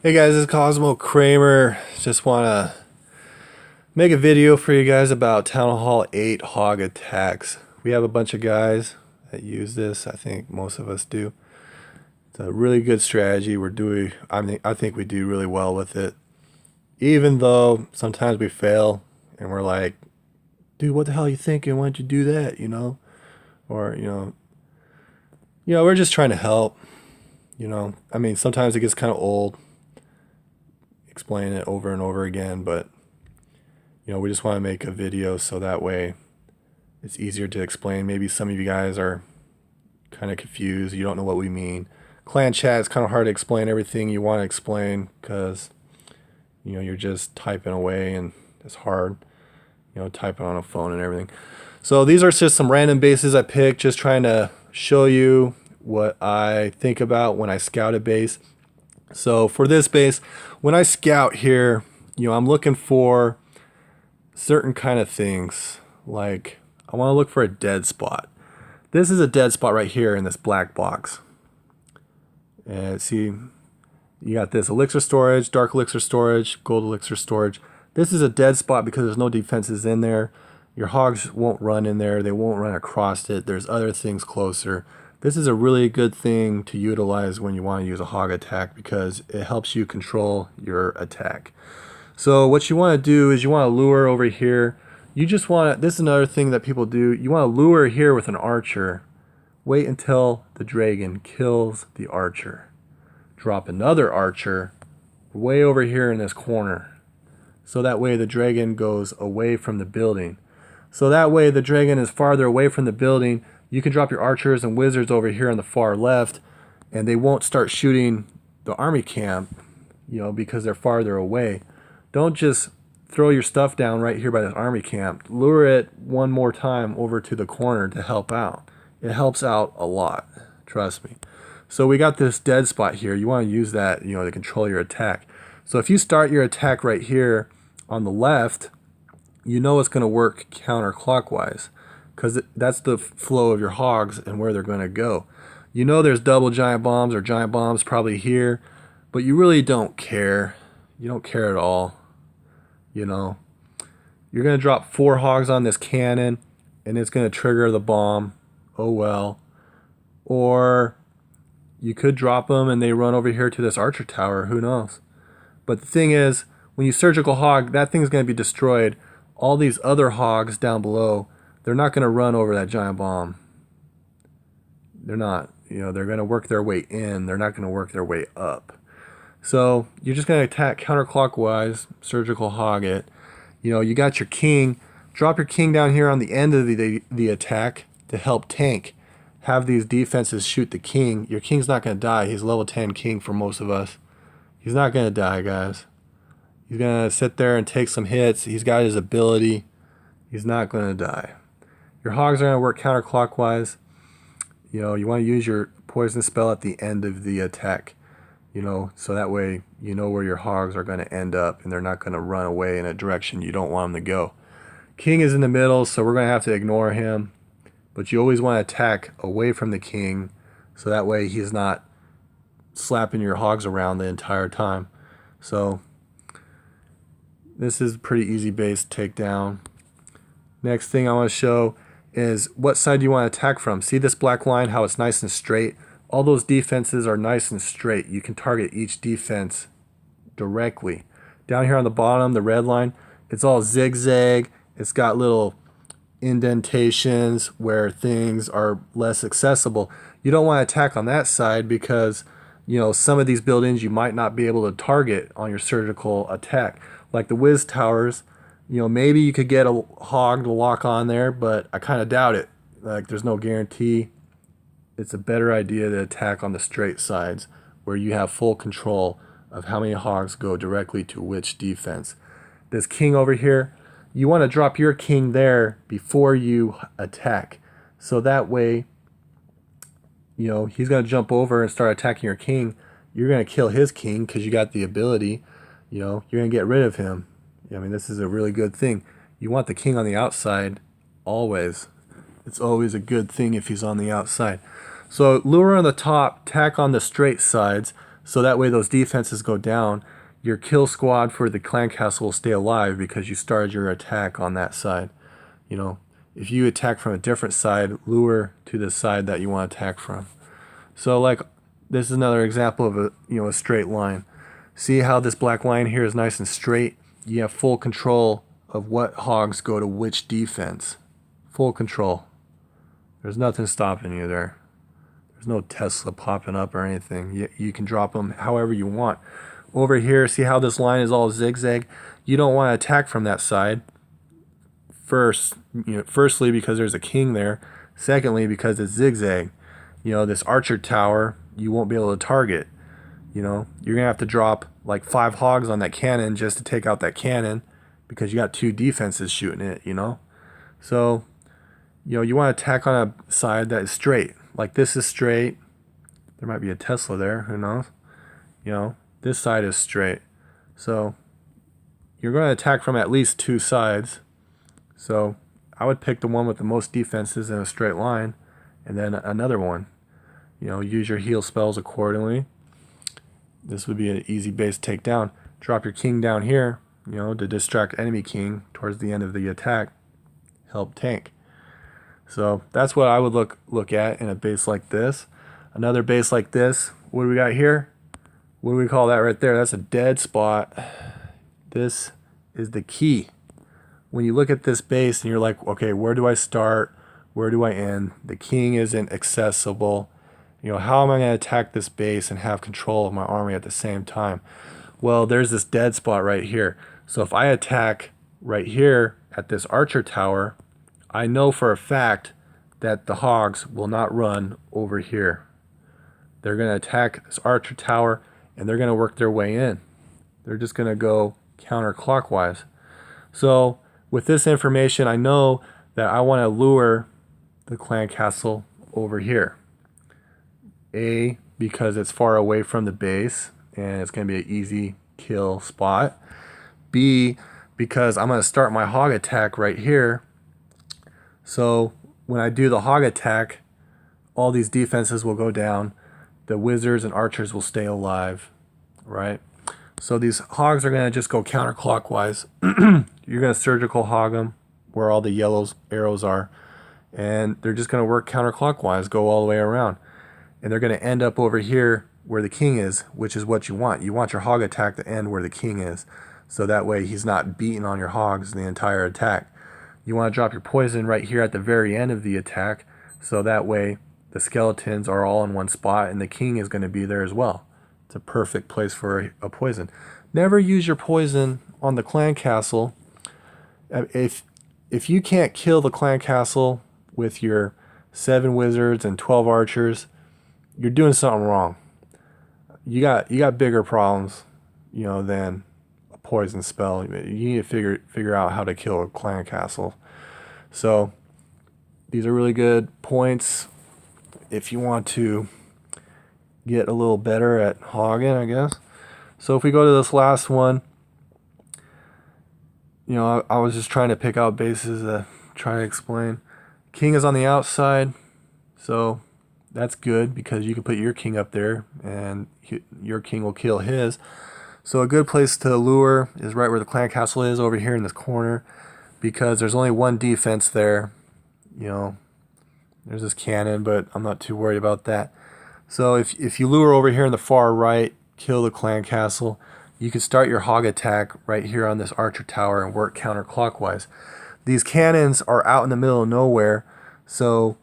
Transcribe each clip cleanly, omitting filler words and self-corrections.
Hey guys, this is Cosmo Kramer. Just want to make a video for you guys about Town Hall 8 hog attacks. We have a bunch of guys that use this. I think most of us do. It's a really good strategy. I think we do really well with it. Even though sometimes we fail and we're like, dude, what the hell are you thinking? Why'd you do that? Or, we're just trying to help. Sometimes it gets kind of old explaining it over and over again, but we just want to make a video so that way it's easier to explain. Maybe some of you guys are kind of confused. You don't know what we mean. Clan chat, it's kind of hard to explain everything you want to explain because you're just typing away and it's hard, typing on a phone and everything. So these are just some random bases I picked, just trying to show you what I think about when I scout a base. So for this base, when I scout here, I'm looking for certain kind of things. Like I want to look for a dead spot. This is a dead spot right here in this black box. And see, you got this elixir storage, dark elixir storage, gold elixir storage. This is a dead spot because there's no defenses in there. Your hogs won't run in there. They won't run across it. There's other things closer. This is a really good thing to utilize when you want to use a hog attack because it helps you control your attack. So what you want to do is you want to lure over here. This is another thing that people do. You want to lure here with an archer. Wait until the dragon kills the archer. Drop another archer way over here in this corner. So that way the dragon goes away from the building. So that way the dragon is farther away from the building. You can drop your archers and wizards over here on the far left, and they won't start shooting the army camp, because they're farther away. Don't just throw your stuff down right here by this army camp. Lure it one more time over to the corner to help out. It helps out a lot, trust me. So we got this dead spot here. You want to use that, to control your attack. So if you start your attack right here on the left, it's going to work counterclockwise because that's the flow of your hogs and where they're going to go. There's double giant bombs or giant bombs probably here, but you really don't care. You don't care at all. You're going to drop 4 hogs on this cannon and it's going to trigger the bomb. Oh well. Or you could drop them and they run over here to this archer tower. Who knows? But the thing is, when you surgical hog, that thing's going to be destroyed. All these other hogs down below, they're not going to run over that giant bomb. They're not. They're going to work their way in. They're not going to work their way up. So you're just going to attack counterclockwise, surgical hog it. You got your king. Drop your king down here on the end of the attack to help tank. Have these defenses shoot the king. Your king's not going to die. He's level 10 king for most of us. He's not going to die, guys. He's going to sit there and take some hits. He's got his ability. He's not going to die. Your hogs are going to work counterclockwise. You want to use your poison spell at the end of the attack. So that way where your hogs are going to end up and they're not going to run away in a direction you don't want them to go. King is in the middle, so we're going to have to ignore him. But you always want to attack away from the king so that way he's not slapping your hogs around the entire time. So this is a pretty easy base takedown. Next thing I want to show is what side do you want to attack from. See this black line, how it's nice and straight? All those defenses are nice and straight. You can target each defense directly. Down here on the bottom, the red line, it's all zigzag. It's got little indentations where things are less accessible. You don't want to attack on that side because some of these buildings you might not be able to target on your surgical attack. Like the whiz towers, maybe you could get a hog to lock on there, but I kind of doubt it. Like there's no guarantee. It's a better idea to attack on the straight sides where you have full control of how many hogs go directly to which defense. This king over here, you want to drop your king there before you attack. So that way, he's going to jump over and start attacking your king. You're going to kill his king because you got the ability. You're going to get rid of him. This is a really good thing. You want the king on the outside always. It's always a good thing if he's on the outside. So lure on the top, tack on the straight sides. So that way those defenses go down. Your kill squad for the clan castle will stay alive because you started your attack on that side. You know, if you attack from a different side, lure to the side that you want to attack from. So like, this is another example of a straight line. See how this black line here is nice and straight? You have full control of what hogs go to which defense. Full control. There's nothing stopping you there. There's no Tesla popping up or anything. You can drop them however you want. Over here, see how this line is all zigzag? You don't want to attack from that side. Firstly, because there's a king there. Secondly, because it's zigzag. This archer tower, you won't be able to target. You're going to have to drop like 5 hogs on that cannon just to take out that cannon because you got 2 defenses shooting it, So, you want to attack on a side that is straight. Like this is straight. There might be a Tesla there, who knows? This side is straight. So, you're going to attack from at least 2 sides. So, I would pick the one with the most defenses in a straight line and then another one. Use your heal spells accordingly. This would be an easy base takedown. Drop your king down here, to distract enemy king towards the end of the attack. Help tank. So that's what I would look at in a base like this. Another base like this, what do we got here? What do we call that right there? That's a dead spot. This is the key. When you look at this base and you're like, okay, where do I start? Where do I end? The king isn't accessible. How am I going to attack this base and have control of my army at the same time? Well, there's this dead spot right here. So if I attack right here at this archer tower, I know for a fact that the hogs will not run over here. They're going to attack this archer tower and they're going to work their way in. They're just going to go counterclockwise. So with this information, I know that I want to lure the clan castle over here. A, because it's far away from the base and it's going to be an easy kill spot. B, because I'm going to start my hog attack right here. So when I do the hog attack, all these defenses will go down. The wizards and archers will stay alive, right? So these hogs are going to just go counterclockwise. You're going to surgical hog them where all the yellow arrows are. And they're just going to work counterclockwise, go all the way around. And they're going to end up over here where the king is, which is what you want. You want your hog attack to end where the king is. So that way he's not beating on your hogs the entire attack. You want to drop your poison right here at the very end of the attack. So that way the skeletons are all in one spot and the king is going to be there as well. It's a perfect place for a poison. Never use your poison on the clan castle. If you can't kill the clan castle with your 7 wizards and 12 archers, you're doing something wrong. You got bigger problems, than a poison spell. You need to figure out how to kill a clan castle. So these are really good points if you want to get a little better at hogging, I guess. So if we go to this last one, I was just trying to pick out bases to try to explain. King is on the outside, so that's good because you can put your king up there and your king will kill his. So a good place to lure is right where the clan castle is, over here in this corner, because there's only one defense there. There's this cannon, but I'm not too worried about that. So if you lure over here in the far right, kill the clan castle, you can start your hog attack right here on this archer tower and work counterclockwise. These cannons are out in the middle of nowhere, so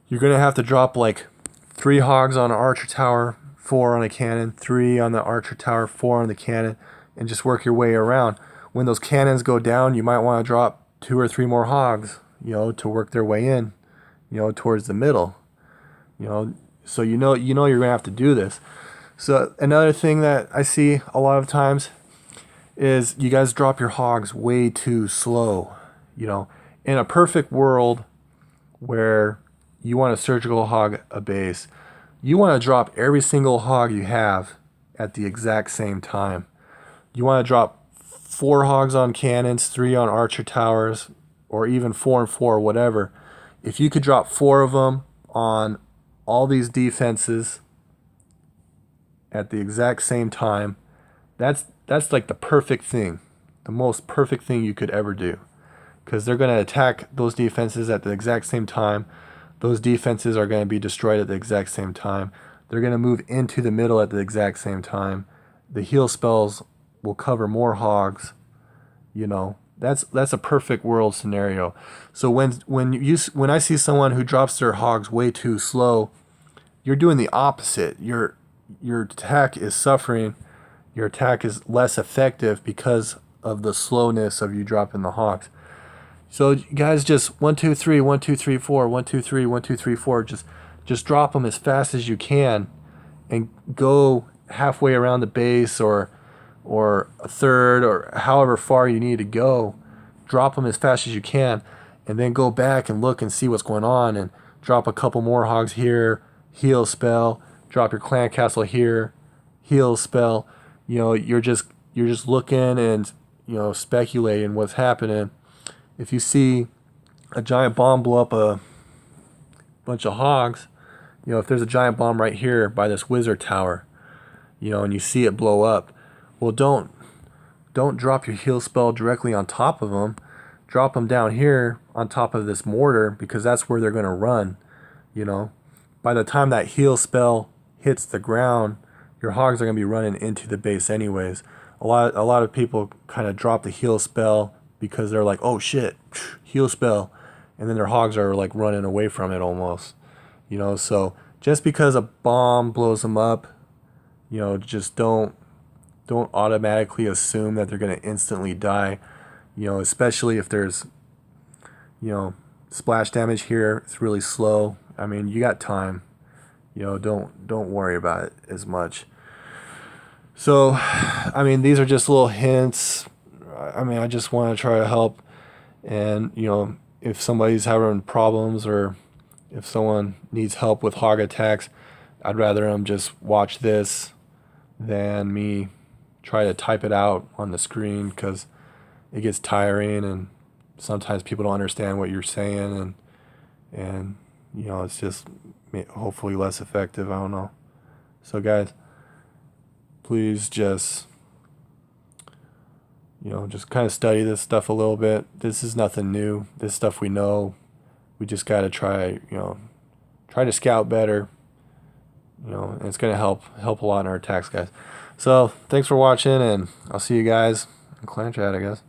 you're going to have to drop like 3 hogs on an archer tower, 4 on a cannon, 3 on the archer tower, 4 on the cannon, and just work your way around. When those cannons go down, you might want to drop 2 or 3 more hogs, to work their way in, towards the middle. So you're going to have to do this. So another thing that I see a lot of times is you guys drop your hogs way too slow. In a perfect world where you want to surgical hog a base, you want to drop every single hog you have at the exact same time. You want to drop 4 hogs on cannons, 3 on archer towers, or even 4 and 4, whatever. If you could drop 4 of them on all these defenses at the exact same time, that's like the perfect thing, the most perfect thing you could ever do, because they're going to attack those defenses at the exact same time. Those defenses are going to be destroyed at the exact same time. They're going to move into the middle at the exact same time. The heal spells will cover more hogs. You know, that's a perfect world scenario. So when I see someone who drops their hogs way too slow, you're doing the opposite. Your attack is suffering. Your attack is less effective because of the slowness of you dropping the hogs. So guys, just 1 2 3 1 2 3 4 1 2 3 1 2 3 4. Just drop them as fast as you can, and go halfway around the base, or a third, or however far you need to go. Drop them as fast as you can, and then go back and look and see what's going on, and drop a couple more hogs here, heal spell, drop your clan castle here, heal spell. You know, you're just looking and, you know, speculating what's happening. If you see a giant bomb blow up a bunch of hogs, you know, if there's a giant bomb right here by this wizard tower, you know, and you see it blow up, well, don't drop your heal spell directly on top of them. Drop them down here on top of this mortar, because that's where they're going to run. You know, by the time that heal spell hits the ground, your hogs are going to be running into the base anyways. A lot of people kind of drop the heal spell because they're like, oh shit, heal spell, and then their hogs are like running away from it almost. You know, so just because a bomb blows them up, you know, just don't automatically assume that they're going to instantly die. You know, especially if there's, you know, splash damage here, it's really slow. I mean, you got time. You know, don't worry about it as much. So, I mean, these are just little hints. I mean, I just want to try to help. And, you know, if somebody's having problems, or if someone needs help with hog attacks, I'd rather them just watch this than me try to type it out on the screen, because it gets tiring, and sometimes people don't understand what you're saying, and you know, it's just hopefully less effective. I don't know. So guys, please just, you know, just kind of study this stuff a little bit. This is nothing new. This stuff we know. We just got to try, you know, try to scout better. You know, and it's going to help a lot in our attacks, guys. So thanks for watching, and I'll see you guys in clan chat, I guess.